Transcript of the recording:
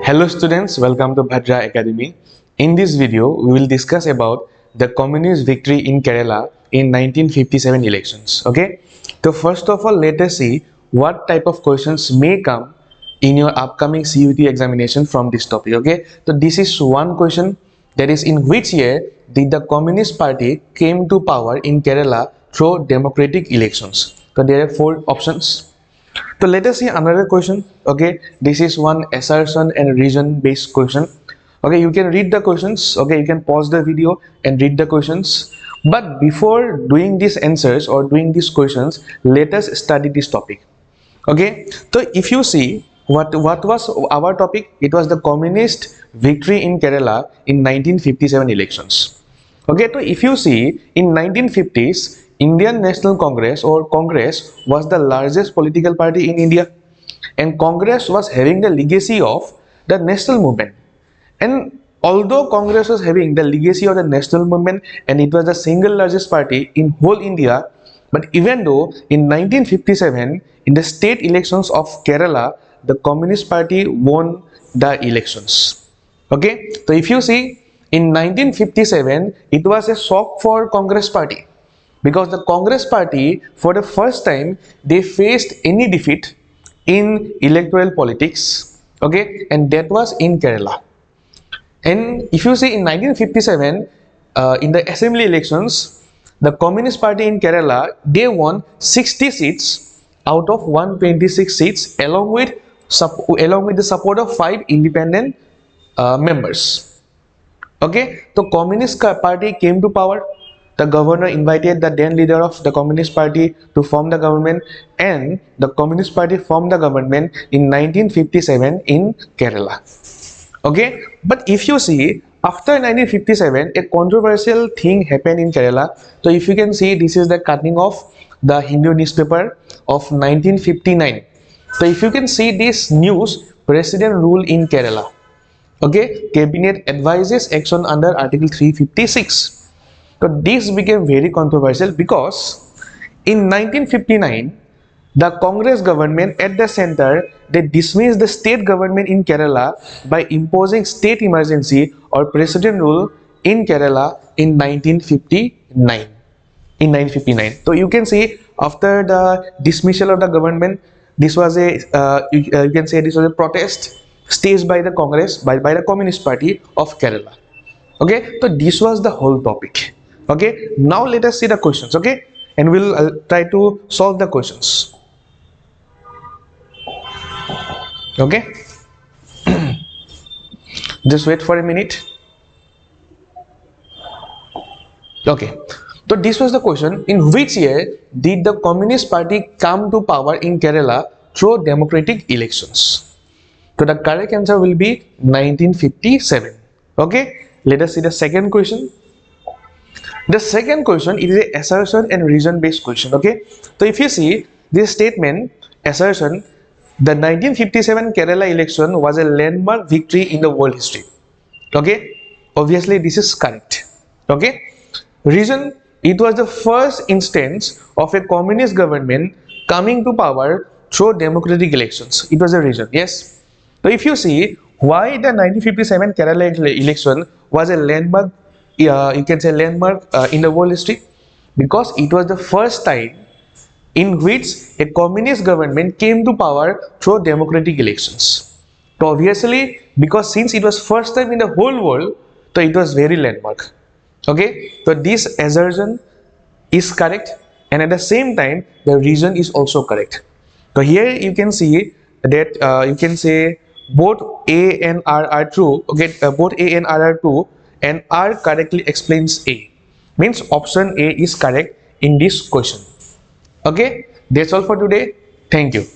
Hello students, welcome to Bhadra Academy. In this video, we will discuss about the communist victory in Kerala in 1957 elections. Okay, so first of all, let us see what type of questions may come in your upcoming CUET examination from this topic. Okay, so this is one question, that is, in which year did the Communist Party came to power in Kerala through democratic elections? So there are four options. So let us see another question. Okay, this is one assertion and reason based question. Okay, you can read the questions. Okay, you can pause the video and read the questions. But before doing these answers or doing these questions, let us study this topic. Okay, so if you see what was our topic, it was the communist victory in Kerala in 1957 elections. Okay, so if you see in 1950s, Indian National Congress or Congress was the largest political party in India, and Congress was having the legacy of the national movement. And although Congress was having the legacy of the national movement and it was the single largest party in whole India, but even though in 1957 in the state elections of Kerala, the Communist Party won the elections. Okay, so if you see in 1957, it was a shock for Congress Party, because the Congress Party for the first time they faced any defeat in electoral politics. Okay, and that was in Kerala. And if you see in 1957 in the assembly elections, the Communist Party in Kerala, they won 60 seats out of 126 seats along with the support of 5 independent members. Okay, so Communist Party came to power. The governor invited the then leader of the Communist Party to form the government, and the Communist Party formed the government in 1957 in Kerala. Okay, but if you see after 1957, a controversial thing happened in Kerala. So if you can see, this is the cutting of the Hindu newspaper of 1959. So if you can see this news, president rule in Kerala. Okay, cabinet advises action under Article 356. So this became very controversial because in 1959, the Congress government at the center, they dismissed the state government in Kerala by imposing state emergency or president rule in Kerala in 1959. So you can see after the dismissal of the government, this was a you can say this was a protest staged by the Congress by the Communist Party of Kerala. Okay, so this was the whole topic. Okay, now let us see the questions. Okay, and we'll try to solve the questions. Okay, just wait for a minute. Okay, so this was the question: in which year did the Communist Party come to power in Kerala through democratic elections? So the correct answer will be 1957. Okay, let us see the second question. The second question is a assertion and reason based question. Okay, so if you see this statement, assertion, the 1957 Kerala election was a landmark victory in the world history. Okay, obviously this is correct. Okay, reason, it was the first instance of a communist government coming to power through democratic elections. It was a reason. Yes. So if you see why the 1957 Kerala election was a landmark, you can say landmark in the world history, because it was the first time in which a communist government came to power through democratic elections. So obviously, because since it was first time in the whole world, so it was very landmark. Okay, so this assertion is correct, and at the same time the reason is also correct. So here you can see that you can say both A and R are true. Okay, both A and R are true, and R correctly explains A. Means option A is correct in this question. Okay, that's all for today. Thank you.